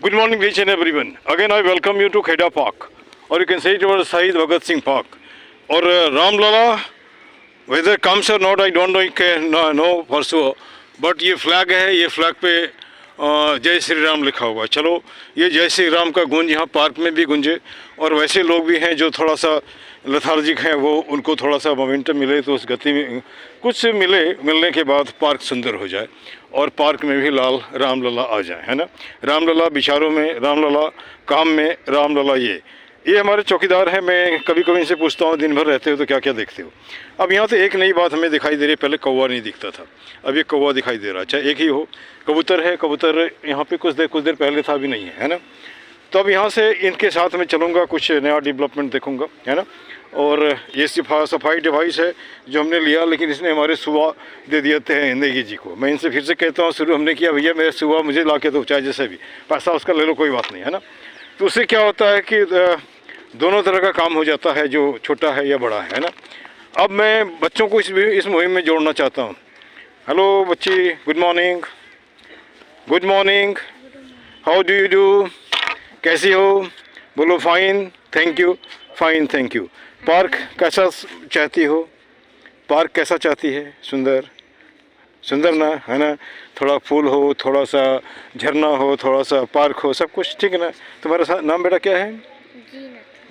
Good morning, each and everyone. Again, I welcome you to Kheda Park, or you can say it was Shahid Bhagat Singh Park. और Ramlala, whether comes or not, I don't know for sure. But ये flag है, ये flag पे जय श्री राम लिखा हुआ है। चलो ये जय श्री राम का गूंज यहाँ पार्क में भी गूंजे, और वैसे लोग भी हैं जो थोड़ा सा लथार्जिक हैं, वो उनको थोड़ा सा मोमेंटम मिले तो उस गति में कुछ मिलने के बाद पार्क सुंदर हो जाए और पार्क में भी लाल रामलला आ जाए, है ना। रामलला विचारों में, रामलला काम में, रामलला ये हमारे चौकीदार हैं। मैं कभी कभी इनसे पूछता हूँ दिन भर रहते हो तो क्या क्या देखते हो। अब यहाँ तो एक नई बात हमें दिखाई दे रही है, पहले कौवा नहीं दिखता था, अब ये कौवा दिखाई दे रहा है। चाहे एक ही हो, कबूतर है, कबूतर यहाँ पे कुछ देर पहले था, भी नहीं है ना। तो अब यहाँ से इनके साथ में चलूँगा, कुछ नया डेवलपमेंट देखूँगा, है ना। और ये सफाई डिवाइस है जो हमने लिया, लेकिन इसने हमारे सुबह दे दिए थे नेगी जी को। मैं इनसे फिर से कहता हूँ, शुरू हमने किया, भैया मेरे सुबह मुझे ला के दो, चाहे जैसे भी पैसा उसका ले लो, कोई बात नहीं, है ना। तो उससे क्या होता है कि दोनों तरह का काम हो जाता है, जो छोटा है या बड़ा है ना। अब मैं बच्चों को इस मुहिम में जोड़ना चाहता हूँ। हेलो बच्ची, good morning. Good morning, how do you do, कैसी हो? बोलो fine, thank you, fine, thank you. Park कैसा चाहती हो? पार्क कैसा चाहती है? सुंदर, सुंदर ना, है ना। थोड़ा फूल हो, थोड़ा सा झरना हो, थोड़ा सा पार्क हो, सब कुछ ठीक है ना। तुम्हारा नाम बेटा क्या है?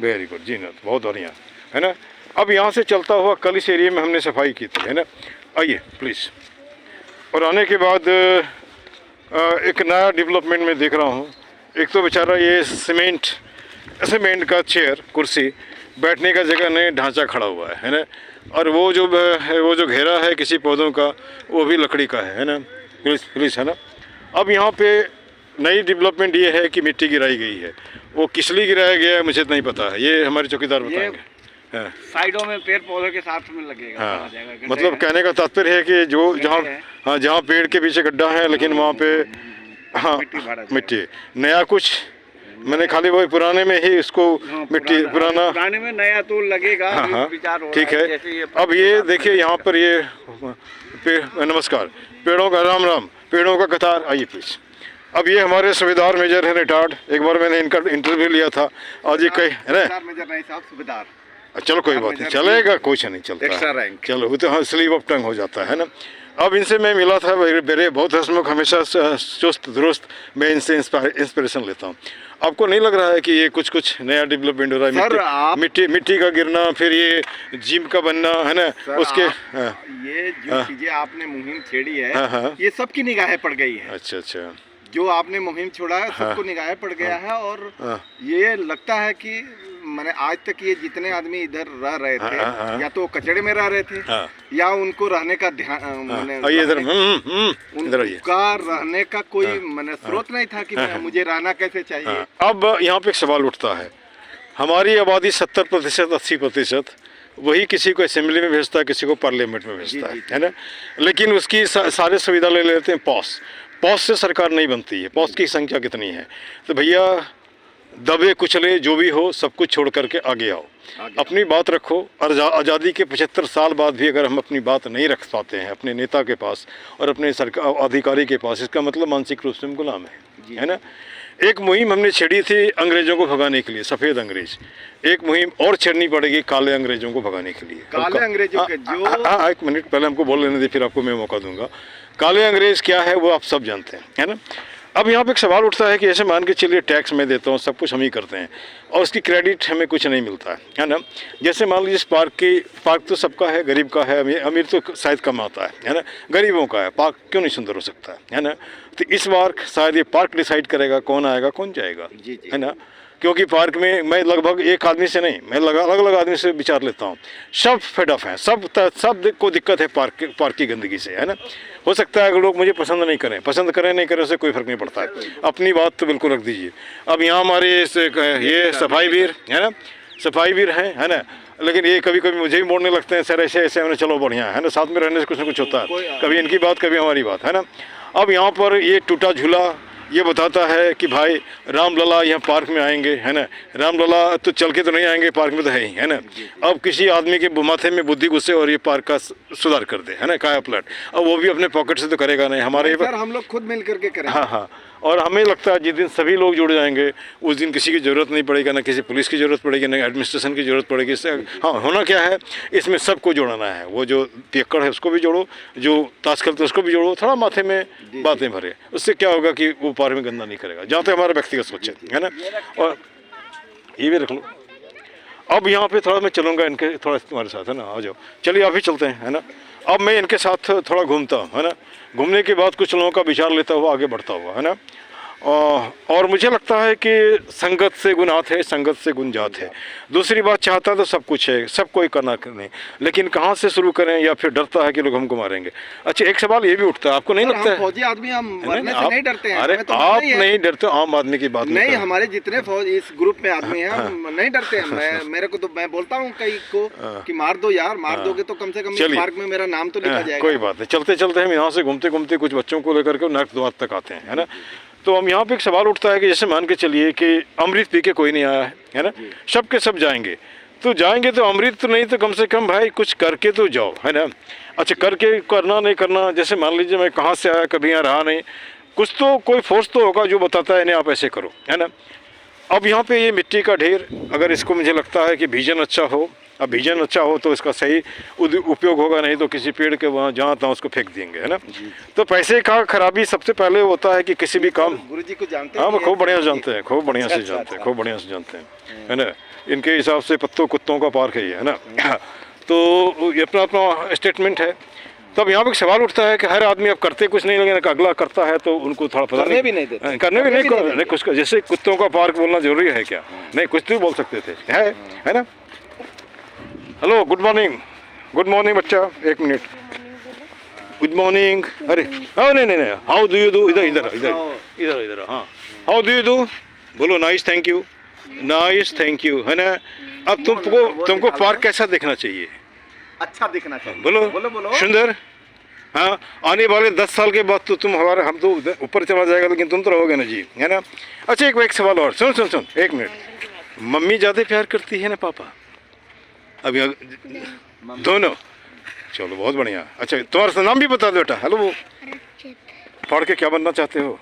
वेरी गुड, जीनत, बहुत बढ़िया, है ना। अब यहाँ से चलता हुआ, कल इस एरिया में हमने सफाई की थी, है ना। आइए प्लीज़। और आने के बाद एक नया डेवलपमेंट में देख रहा हूँ। एक तो बेचारा ये सीमेंट का चेयर, कुर्सी, बैठने का जगह नहीं, ढांचा खड़ा हुआ है ना। और वो जो घेरा है किसी पौधों का, वो भी लकड़ी का है ना। प्लीज़, है ना। अब यहाँ पे नई डेवलपमेंट ये है कि मिट्टी गिराई गई है। वो किस लिए गिराया गया है मुझे तो नहीं पता है, ये हमारे चौकीदार बताएंगे। हाँ, साइडों में पेड़ पौधों के साथ में लगेगा। हाँ, मतलब कहने का तात्पर्य है कि जो जहाँ पेड़ के पीछे गड्ढा है, लेकिन वहाँ पे हाँ मिट्टी, नया कुछ मैंने खाली वही पुराने में ही इसको मिट्टी पुराने में नया तो लगेगा। हाँ, ठीक है। अब ये देखिए यहाँ पर ये नमस्कार, पेड़ों का राम राम, पेड़ों का कतार। आइए प्लीज। अब ये हमारे सूबेदार मेजर है रिटायर्ड, एक बार मैंने इनका इंटरव्यू लिया था। आज ये कहीं है ना, मेजर नहीं साहब, सूबेदार। चलो कोई बात नहीं, चलेगा, कुछ नहीं चलता, चलो वो तो हाँ स्लीव ऑफ टंग हो जाता है ना। अब इनसे मैं मिला था, मेरे बहुत हंसमुख, हमेशा चुस्त दुरुस्त, मैं इनसे इंस्पिरेशन लेता हूँ। आपको नहीं लग रहा है कि ये कुछ नया डेवलपमेंट हो रहा है? मिट्टी का गिरना, फिर ये जिम का बनना, है ना। उसके ये जो चीजें आपने मुहिम छेड़ी है, ये सबकी निगाहें पड़ गई है। अच्छा, जो आपने मुहिम छोड़ा है सबको निगाहें पड़ गया है। और ये लगता है कि मैंने आज तक ये जितने आदमी इधर रह रहे थे, या तो कचड़े में रह रहे थे, या उनको रहने का ध्यान, उनका रहने का कोई मैंने स्रोत नहीं था कि मुझे रहना कैसे चाहिए। अब यहाँ पे एक सवाल उठता है, हमारी आबादी 70%, 80% वही किसी को असेंबली में भेजता है, किसी को पार्लियामेंट में भेजता है ना। लेकिन उसकी सारे सुविधा ले लेते हैं पॉस से सरकार नहीं बनती है। पॉस की संख्या कितनी है? तो भैया दबे कुचले जो भी हो, सब कुछ छोड़ करके आगे आओ, अपनी बात रखो। और आज़ादी के 75 साल बाद भी अगर हम अपनी बात नहीं रख पाते हैं अपने नेता के पास और अपने सरकार अधिकारी के पास, इसका मतलब मानसिक रूप से हम गुलाम है ना। एक मुहिम हमने छेड़ी थी अंग्रेज़ों को भगाने के लिए, सफ़ेद अंग्रेज। एक मुहिम और छेड़नी पड़ेगी काले अंग्रेज़ों को भगाने के लिए। काले अंग्रेजों के जो एक मिनट पहले हमको बोल लेने दे, फिर आपको मैं मौका दूंगा। काले अंग्रेज़ क्या है वो आप सब जानते हैं, है ना। अब यहाँ पे एक सवाल उठता है कि ऐसे मान के चलिए टैक्स मैं देता हूँ, सब कुछ हम ही करते हैं, और उसकी क्रेडिट हमें कुछ नहीं मिलता है ना। जैसे मान लीजिए पार्क तो सबका है, गरीब का है, अमीर तो शायद कम आता है ना। गरीबों का है पार्क, क्यों नहीं सुंदर हो सकता है ना। तो इस बार शायद ये पार्क डिसाइड करेगा कौन आएगा कौन जाएगा, है ना। क्योंकि पार्क में मैं लगभग एक आदमी से नहीं, मैं अलग अलग आदमी से विचार लेता हूँ, सब फेड ऑफ हैं, सब को दिक्कत है पार्क की गंदगी से, है ना। हो सकता है अगर लोग मुझे पसंद करें नहीं करें, उससे कोई फ़र्क नहीं पड़ता है, अपनी बात तो बिल्कुल रख दीजिए। अब यहाँ हमारे ये सफाई वीर है ना, सफाई वीर हैं, है ना। लेकिन ये कभी कभी मुझे भी मोड़ने लगते हैं, सर ऐसे हमने, चलो बढ़िया है ना, साथ में रहने से कुछ ना कुछ होता है, कभी इनकी बात कभी हमारी बात, है ना। अब यहाँ पर ये टूटा झूला ये बताता है कि भाई रामलला यहाँ पार्क में आएंगे, है ना। रामलला तो चल के तो नहीं आएंगे, पार्क में तो है ही, है ना। अब किसी आदमी के माथे में बुद्धि घुसे और ये पार्क का सुधार कर दे, है ना, काया पलट। अब वो भी अपने पॉकेट से तो करेगा नहीं, हमारे सर हम लोग खुद मिल करके करें। हाँ, और हमें लगता है जिस दिन सभी लोग जुड़ जाएंगे उस दिन किसी की ज़रूरत नहीं पड़ेगा, ना किसी पुलिस की ज़रूरत पड़ेगी, ना एडमिनिस्ट्रेशन की ज़रूरत पड़ेगी। इससे हाँ होना क्या है, इसमें सबको जोड़ना है। वो जो पियक्कड़ है उसको भी जोड़ो, जो ताश खेलते हैं उसको भी जोड़ो, थोड़ा माथे में बातें भरे। उससे क्या होगा कि वो पार में गंदा नहीं करेगा, जहाँ तक हमारा व्यक्तिगत सोच है ना। और ये भी रख लो। अब यहाँ पे थोड़ा मैं चलूँगा इनके थोड़ा तुम्हारे साथ, है ना। आ जाओ, चलिए आप ही चलते हैं, है ना। अब मैं इनके साथ थोड़ा घूमता हूँ, है ना। घूमने के बाद कुछ लोगों का विचार लेता हुआ आगे बढ़ता हुआ, है ना। और मुझे लगता है कि संगत से गुण आत है, संगत से गुण जात है। दूसरी बात, चाहता तो सब कुछ है, सब कोई करना नहीं, लेकिन कहाँ से शुरू करें, या फिर डरता है कि लोग हमको मारेंगे। अच्छा, एक सवाल ये भी उठता है, आपको नहीं लगता है फौजी आदमी हम मरने से नहीं डरते हैं? अरे हमें तो आप नहीं नहीं डरते, आम आदमी की बात नहीं, हमारे जितने फौज इस ग्रुप में आदमी हैं हम नहीं डरते हैं। मेरे को तो मैं बोलता हूँ कई को कि मार दो यार, मार दोगे तो कम से कम इस पार्क में मेरा नाम तो लिखा जाएगा। कोई बात नहीं, चलते चलते हम यहाँ से घूमते घूमते कुछ बच्चों को लेकर के नर्क द्वार तक आते हैं, है ना। तो हम यहाँ पे एक सवाल उठता है कि जैसे मान के चलिए कि अमृत पी के कोई नहीं आया है ना, सब के सब जाएंगे, तो जाएंगे तो अमृत तो नहीं, तो कम से कम भाई कुछ करके तो जाओ, है ना। अच्छा, करके करना नहीं करना, जैसे मान लीजिए मैं कहाँ से आया, कभी यहाँ रहा नहीं, कुछ तो कोई फोर्स तो होगा जो बताता है नहीं आप ऐसे करो, है ना। अब यहाँ पे ये मिट्टी का ढेर, अगर इसको मुझे लगता है कि विजन अच्छा हो, अब विजन अच्छा हो तो इसका सही उपयोग होगा, नहीं तो किसी पेड़ के वहाँ जहाँ तहाँ उसको फेंक देंगे, है ना। तो पैसे का खराबी सबसे पहले होता है कि किसी भी काम, गुरुजी को जानते हैं? हाँ, वो खूब बढ़िया से जानते हैं, खूब बढ़िया से जानते हैं, खूब बढ़िया से जानते हैं, है ना। इनके हिसाब से पत्तों कुत्तों का पार्क है ये, है ना। तो ये अपना अपना स्टेटमेंट है। तब यहाँ पे एक सवाल उठता है कि हर आदमी अब करते कुछ नहीं, लेकिन अगला करता है तो उनको थोड़ा पता करने भी नहीं देते, करने भी नहीं कुछ, जैसे कुत्तों का पार्क बोलना जरूरी है क्या? नहीं, कुछ तो बोल सकते थे, है ना। Hello, good morning, good morning बच्चा, एक मिनट, गुड मॉर्निंग। अरे हाँ, नहीं नहीं नहीं, हाउ डू यू डू, इधर इधर इधर इधर इधर, हाँ, हाउ डू यू डू, बोलो nice thank you, nice thank you, है ना। अब तुमको पार्क कैसा देखना चाहिए? अच्छा दिखना चाहिए, बोलो बोलो बोलो, सुंदर। हाँ, आने वाले 10 साल के बाद तो तुम हमारे, हम तो ऊपर चला जाएगा, लेकिन तुम तो रहोगे ना जी, है ना। अच्छा, एक सवाल और, सुन सुन सुन, एक मिनट, मम्मी ज़्यादा प्यार करती है ना पापा? अभी दोनों, चलो बहुत बढ़िया। अच्छा, तुम्हारा नाम भी बता दो बेटा। हेलो, पढ़ के क्या बनना चाहते हो?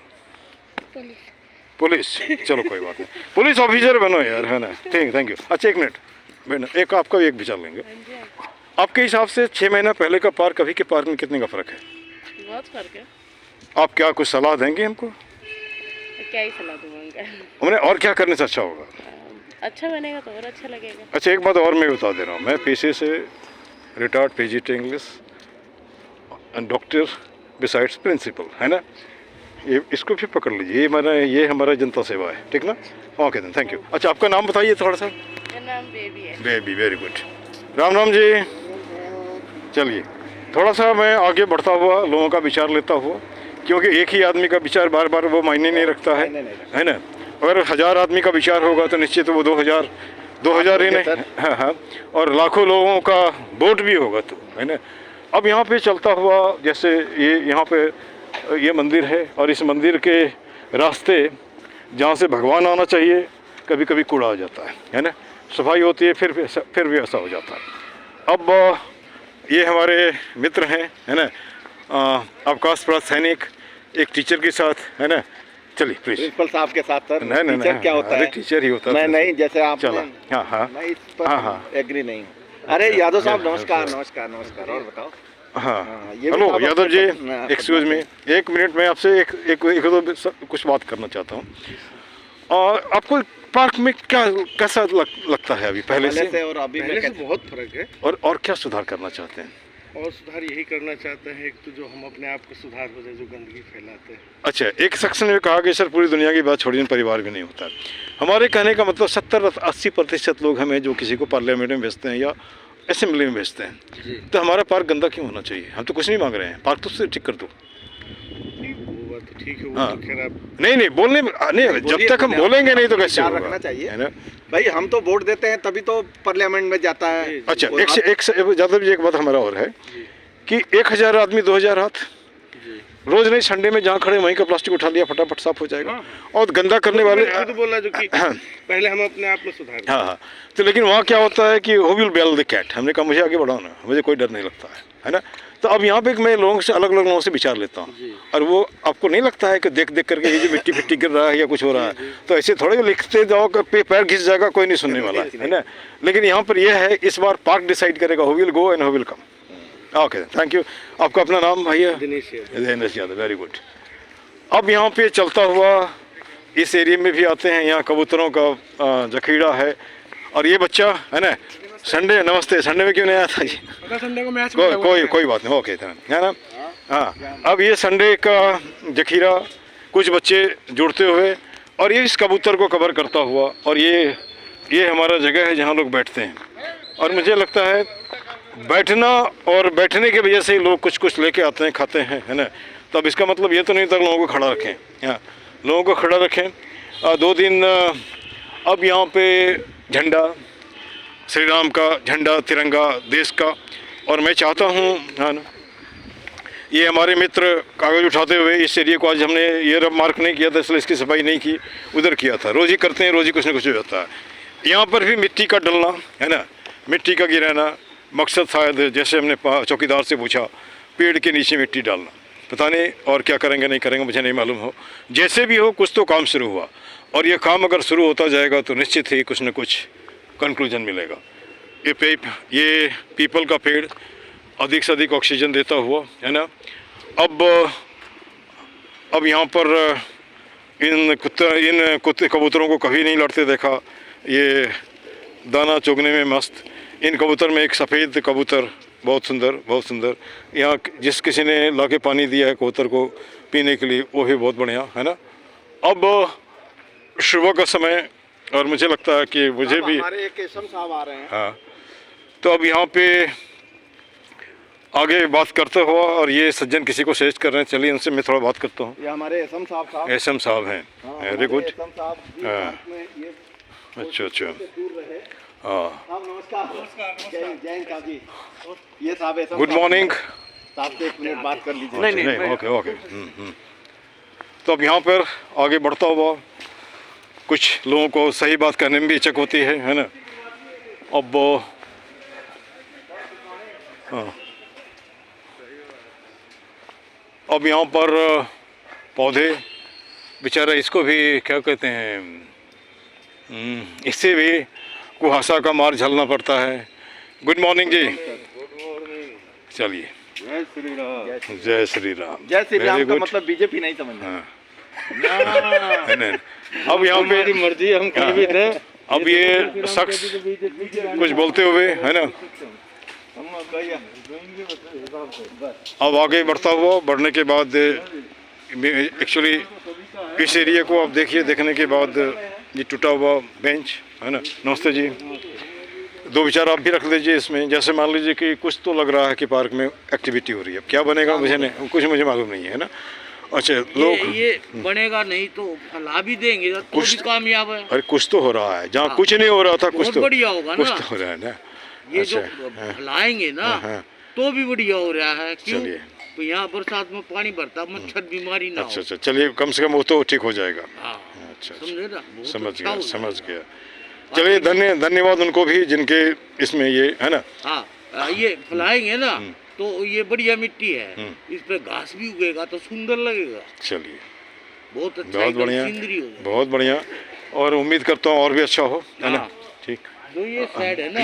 पुलिस, चलो कोई बात नहीं, पुलिस ऑफिसर बनो यार, है ना। Thank you. अच्छा, एक मिनट बेटा, एक आपका भी एक विचार लेंगे। आपके हिसाब से 6 महीना पहले का पार्क अभी के पार्क में कितने का फ़र्क है? बहुत फर्क है। आप क्या कुछ सलाह देंगे हमको? क्या ही सलाह दूंगा हमने, और क्या करने से अच्छा होगा? अच्छा बनेगा तो और अच्छा लगेगा। अच्छा, एक बात और मैं बता दे रहा हूँ, मैं पेशे से retired PGT English and doctor besides principal, है ना। ये इसको भी पकड़ लीजिए, ये हमारा जनता सेवा है, ठीक ना। Okay then, thank you. अच्छा, आपका नाम बताइए थोड़ा सा। मेरा नाम बेबी है। Baby, very good. Ram Ram ji. चलिए, थोड़ा सा मैं आगे बढ़ता हुआ लोगों का विचार लेता हुआ, क्योंकि एक ही आदमी का विचार बार बार वो मायने नहीं रखता है ना। अगर 1000 आदमी का विचार होगा तो निश्चित वो 2000 ही नहीं, हाँ हाँ, और लाखों लोगों का वोट भी होगा तो, है ना। अब यहाँ पे चलता हुआ, जैसे ये यहाँ पे ये मंदिर है, और इस मंदिर के रास्ते जहाँ से भगवान आना चाहिए, कभी कभी कूड़ा आ जाता है ना। सफाई होती है, फिर भी ऐसा हो जाता है। अब ये हमारे मित्र हैं, है ना, अवकाश प्राप्त सैनिक, एक टीचर के साथ, है ना। चलिए प्लीज। प्रिंसिपल साहब के साथ सर। नहीं, टीचर क्या होता है? टीचर ही होता है। मैं नहीं, जैसे आप, चलो, हाँ हाँ, मैं इस पर एग्री नहीं हूँ। अरे यादव साहब, नमस्कार नमस्कार नमस्कार, और बताओ। हाँ, hello Yadav ji, excuse me, एक मिनट, मैं आपसे एक दो कुछ बात करना चाहता हूँ। और आपको पार्क में क्या कैसा लगता है अभी पहले से और अभी? पहले से बहुत फर्क है, और क्या सुधार करना चाहते हैं? और सुधार यही करना चाहते हैं, एक तो जो हम अपने आप को सुधार हो जाए, जो गंदगी फैलाते हैं। अच्छा, एक शख्स ने कहा कि सर पूरी दुनिया की बात छोड़िए, परिवार भी नहीं होता। हमारे कहने का मतलब 70-80% लोग हमें जो किसी को पार्लियामेंट में भेजते हैं या असेंबली में भेजते हैं, तो हमारा पार्क गंदा क्यों होना चाहिए? हम तो कुछ नहीं मांग रहे हैं, पार्क तो उससे ठीक कर दो। वो बात तो ठीक है, वो हाँ। तो खैर आप नहीं बोलने नहीं, जब तक हम बोलेंगे नहीं तो कैसे होगा? रखना चाहिए, है ना भाई। हम तो वोट देते हैं तभी तो पार्लियामेंट में जाता है। अच्छा, एक यादव जी, एक बात हमारा और है कि 1000 आदमी 2000 हाथ, रोज नहीं, संडे में जहाँ खड़े वहीं का प्लास्टिक उठा लिया, फटाफट साफ हो जाएगा। और गंदा करने वाले मैंने खुद बोला जो कि पहले हम अपने आप में सुधार हाँ हाँ, तो लेकिन वहाँ क्या होता है कि who will bell the cat, हमने कहा मुझे आगे बढ़ाओ ना, मुझे कोई डर नहीं लगता है ना। तो अब यहाँ पे मैं लोगों से, अलग अलग लोगों से विचार लेता हूँ, और वो आपको नहीं लगता है कि देख देख करके ये जो मिट्टी फिट्टी गिर रहा है या कुछ हो रहा है, तो ऐसे थोड़े लिखते जाओ कि पैर घिस जाएगा, कोई नहीं सुनने वाला है ना। लेकिन यहाँ पर यह है, इस बार पार्क डिसाइड करेगा who will go and who will come. Okay, thank you. आपका अपना नाम भैया? Dinesh Yadav, very good. अब यहाँ पे चलता हुआ इस एरिया में भी आते हैं, यहाँ कबूतरों का जखीरा है। और ये बच्चा है ना, संडे, नमस्ते, संडे में क्यों नहीं आया था जी? संडे को मैच कोई बात नहीं, ओके है ना। हाँ, अब ये संडे का जखीरा कुछ बच्चे जुड़ते हुए, और ये इस कबूतर को कवर करता हुआ, और ये हमारा जगह है जहाँ लोग बैठते हैं। और मुझे लगता है बैठना, और बैठने की वजह से ही लोग कुछ कुछ लेके आते हैं, खाते हैं, है ना। तो अब इसका मतलब ये तो नहीं था लोगों को खड़ा रखें, हाँ, लोगों को खड़ा रखें। 2 दिन अब यहाँ पे झंडा, श्री राम का झंडा, तिरंगा देश का। और मैं चाहता हूँ, हाँ ना, ये हमारे मित्र कागज़ उठाते हुए इस एरिया को, आज हमने ये रब मार्क नहीं किया था इसलिए इसकी सफाई नहीं की, उधर किया था। रोज़ ही करते हैं, रोज़ ही कुछ ना कुछ हो जाता है। यहाँ पर भी मिट्टी का डलना, है ना, मिट्टी का गिराना, मकसद शायद जैसे हमने चौकीदार से पूछा, पेड़ के नीचे मिट्टी डालना, पता नहीं और क्या करेंगे नहीं करेंगे मुझे नहीं मालूम हो। जैसे भी हो, कुछ तो काम शुरू हुआ, और ये काम अगर शुरू होता जाएगा तो निश्चित ही कुछ न कुछ कंक्लूजन मिलेगा। ये पीपल का पेड़ अधिक से अधिक ऑक्सीजन देता हुआ, है ना। अब यहाँ पर इन कुत्ते कबूतरों को कभी नहीं लड़ते देखा, ये दाना चुगने में मस्त। इन कबूतर में एक सफ़ेद कबूतर, बहुत सुंदर, बहुत सुंदर। यहाँ जिस किसी ने लाके पानी दिया है कबूतर को पीने के लिए, वो भी बहुत बढ़िया, है ना। अब सुबह का समय, और मुझे लगता है कि मुझे भी हमारे एक एसएम साहब आ रहे हैं। हाँ, तो अब यहाँ पे आगे बात करते हुआ, और ये सज्जन किसी को सजेस्ट कर रहे हैं, चलिए उनसे मैं थोड़ा बात करता हूँ। ये हमारे एसएम साहब एसएम साहब हैं, वेरी गुड। एसएम साहब भी हाँ। साथ में ये अच्छा, दूर रहे। हाँ, साहब नमस्कार। जय साहब जी, ये साहब एसएम गुड मॉर्निंग। साहब से 1 मिनट बात कर लीजिए। नहीं, ओके। तो अब यहाँ पर आगे बढ़ता हुआ, कुछ लोगों को सही बात करने में भी हिचक होती है ना। अब हाँ, अब यहाँ पर पौधे, बेचारा इसको भी क्या कहते हैं, इससे भी कुहासा का मार झेलना पड़ता है। गुड मॉर्निंग जी। चलिए, जय श्री राम। जय श्री राम। जय श्री राम Very का good. मतलब बीजेपी नहीं समझना। हाँ। नहीं। अब यहाँ पे मर्जी, हम कहीं भी थे। अब ये शख्स कुछ बोलते हुए, है ना, अब आगे बढ़ता हुआ, बढ़ने के बाद एक्चुअली इस एरिया को आप देखिए, देखने के बाद ये टूटा हुआ बेंच, है ना। नमस्ते जी। 2 विचार आप भी रख लीजिए इसमें। जैसे मान लीजिए कि कुछ तो लग रहा है कि पार्क में एक्टिविटी हो रही है, अब क्या बनेगा मुझे नहीं, कुछ मुझे मालूम नहीं है ना। अच्छा, लोग ये बनेगा नहीं तो फैला भी देंगे तो भी कामयाब है। अरे कुछ तो हो रहा है, जहाँ कुछ नहीं हो रहा था कुछ बहुत तो बढ़िया होगा कुछ ना। तो हो रहा है ना। ये जो अच्छा, फैलाएंगे ना हाँ। तो भी बढ़िया हो रहा है। क्यों? चलिए। तो यहाँ बरसात में पानी भरता, मच्छर बीमारी ना अच्छा हो। अच्छा, चलिए कम से कम वो तो ठीक हो जाएगा। हाँ, अच्छा, समझे ना, बहुत समझ अच्छा गया होगा। समझ गया। चलिए, धन्यवाद उनको भी जिनके इसमें ये, है ना। हाँ, ये फैलाएंगे ना तो ये बढ़िया मिट्टी है, इस पे घास भी उगेगा तो सुंदर लगेगा। चलिए, बहुत अच्छा, बहुत एकदम बढ़िया, सीनरी हो जाएगी। बहुत बढ़िया, और उम्मीद करता हूँ और भी अच्छा हो, है ना। हाँ। ठीक। जो ये साइड है ना,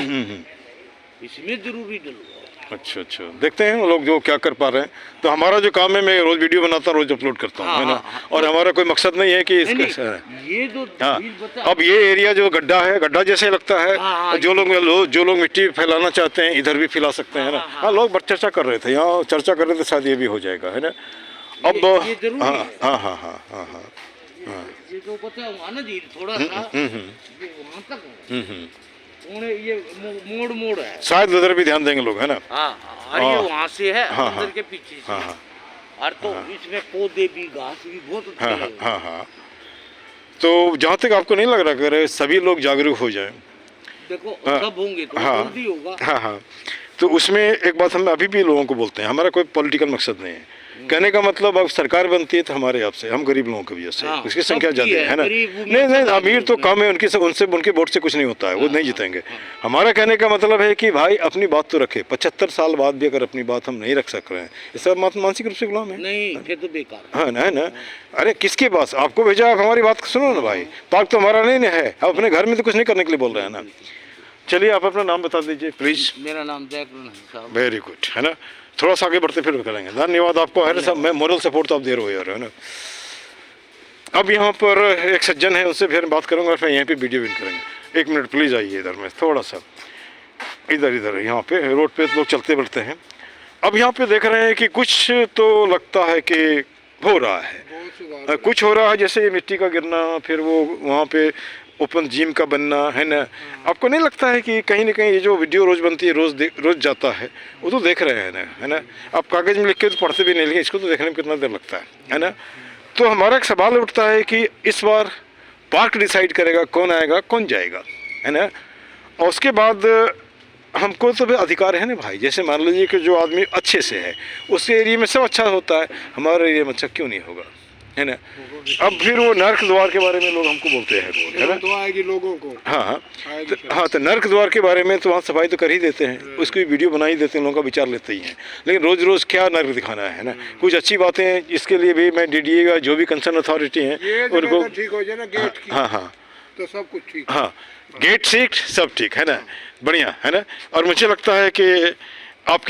इसमें जरूरी डलवा। अच्छा अच्छा, देखते हैं वो लोग जो क्या कर पा रहे हैं। तो हमारा जो काम है, मैं रोज़ वीडियो बनाता हूँ, रोज़ अपलोड करता हूँ, है ना। और हमारा कोई मकसद नहीं है कि इसका, ये जो हाँ, झील बता, अब ये एरिया जो गड्ढा है, गड्ढा जैसे लगता है। हाँ, जो लोग मिट्टी फैलाना चाहते हैं इधर भी फैला सकते हैं ना। हाँ, लोग चर्चा कर रहे थे, यहाँ चर्चा कर रहे थे, शायद ये भी हो जाएगा, है ना। अब ये जरूरी हाँ है। हाँ हाँ हाँ हाँ हाँ, ये जो बचा हुआ ना झील थोड़ा सा, ये वहाँ तक है। ये मोड़ है। शायद उधर भी ध्यान देंगे लोग, है ना। हाँ, और ये वहाँ से है, हाँ, अंदर हाँ, के पीछे से। हाँ हाँ और तो इसमें पौधे भी, घास भी बहुत अच्छे हाँ लगेंगे। हाँ हाँ। तो जहाँ तक आपको नहीं लग रहा, अगर सभी लोग जागरूक हो जाएं, देखो हाँ, सब होंगे तो हाँ, जल्दी होगा। हाँ हाँ, तो उसमें एक बात हम अभी भी लोगों को बोलते हैं, हमारा कोई पॉलिटिकल मकसद नहीं है। कहने का मतलब अब सरकार बनती है तो हमारे आपसे, हम गरीब लोगों की वजह से, हाँ, उसकी संख्या सबकी ज़्यादा है ना। गरीब नहीं नहीं, अमीर तो कम है, उनकी उनसे उनके वोट से कुछ नहीं होता है, वो नहीं जीतेंगे। हमारा कहने का मतलब है कि भाई अपनी बात तो रखे, 75 साल बाद भी अगर अपनी बात हम नहीं रख सक रहे हैं, इसका मानसिक रूप से गुलाम है। नहीं फिर तो बेकार हाँ ना, है ना। अरे किसके पास आपको भेजा, आप हमारी बात सुनो ना भाई, पार्क तो हमारा नहीं है, आप अपने घर में तो कुछ नहीं करने के लिए बोल रहे हैं ना। चलिए आप अपना नाम बता दीजिए प्लीज़। मेरा नाम जयकृष्ण साहब। वेरी गुड, है ना। थोड़ा सा आगे बढ़ते फिर करेंगे। धन्यवाद आपको, है ना सब, मैं मोरल सपोर्ट तो आप दे रहे हो यार, है ना। अब यहाँ पर एक सज्जन है, उनसे फिर बात करूँगा, फिर यहीं पे वीडियो भी करेंगे। 1 मिनट प्लीज़ आइए इधर में थोड़ा सा, इधर यहाँ पे रोड पे लोग चलते बढ़ते हैं। अब यहाँ पे देख रहे हैं कि कुछ तो लगता है कि हो रहा है, कुछ हो रहा है, जैसे ये मिट्टी का गिरना, फिर वो वहाँ पे ओपन जिम का बनना, है ना। आपको नहीं लगता है कि कहीं ना कहीं ये जो वीडियो रोज़ बनती है, रोज़ जाता है, वो तो देख रहे हैं ना, है ना। आप कागज़ में लिख के तो पढ़ते भी नहीं, लेकिन इसको तो देखने में कितना देर लगता है ना। तो हमारा एक सवाल उठता है कि इस बार पार्क डिसाइड करेगा कौन आएगा कौन जाएगा, है ना। और उसके बाद हमको तो भी अधिकार है ना भाई, जैसे मान लीजिए कि जो आदमी अच्छे से है उसके एरिया में सब अच्छा होता है, हमारे एरिया में अच्छा क्यों नहीं होगा, है ना। अब फिर वो नर्क द्वार के बारे में लोग हमको बोलते हैं लोग, है ना। तो आएगी लोगों को। हाँ तो नर्क द्वार के बारे में तो वहाँ सफाई तो कर ही देते हैं, उसकी वीडियो बना ही देते हैं, लोगों का विचार लेते ही हैं। लेकिन रोज़ रोज़ क्या नर्क दिखाना है ना। कुछ अच्छी बातें, इसके लिए भी मैं DDA का जो भी कंसर्न अथॉरिटी हैं उनको, ठीक हो जाए ना गेट की, हाँ तो सब कुछ ठीक। हाँ, गेट सीट सब ठीक है ना, बढ़िया है ना। और मुझे लगता है कि आप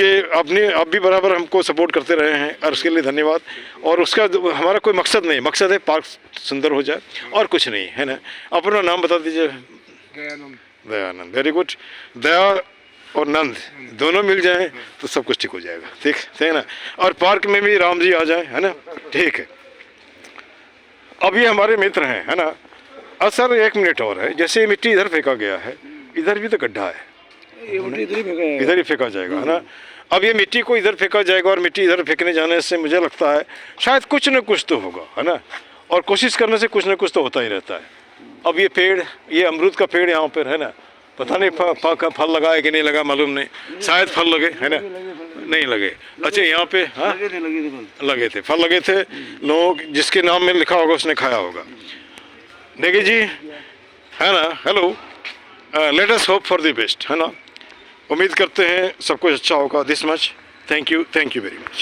भी बराबर हमको सपोर्ट करते रहे हैं, और उसके लिए धन्यवाद। और उसका हमारा कोई मकसद नहीं, मकसद है पार्क सुंदर हो जाए और कुछ नहीं, है ना। अपना नाम बता दीजिए। Dayanand, very good. दया और नंद दोनों मिल जाएं तो सब कुछ ठीक हो जाएगा, ठीक है ना। और पार्क में भी राम जी आ जाएं, है ना, ठीक है। अब ये हमारे मित्र हैं, है ना। सर 1 मिनट और है, जैसे मिट्टी इधर फेंका गया है, इधर भी तो गड्ढा है, इधर ही फेंका जाएगा, है ना। अब ये मिट्टी को इधर फेंका जाएगा, और मिट्टी इधर फेंकने जाने से मुझे लगता है शायद कुछ न कुछ तो होगा, है ना। और कोशिश करने से कुछ न कुछ तो होता ही रहता है। अब ये पेड़, ये अमरूद का पेड़ यहाँ पर है ना, पता नहीं फल लगा है कि नहीं लगा, मालूम नहीं, शायद फल लगे, है ना, नहीं लगे। अच्छा यहाँ पे हाँ लगे थे, फल लगे थे, लोग जिसके नाम में लिखा होगा उसने खाया होगा। देखिए जी, है ना। Hello, let us hope for the best, है ना। उम्मीद करते हैं सब कुछ अच्छा होगा। This much, thank you very much.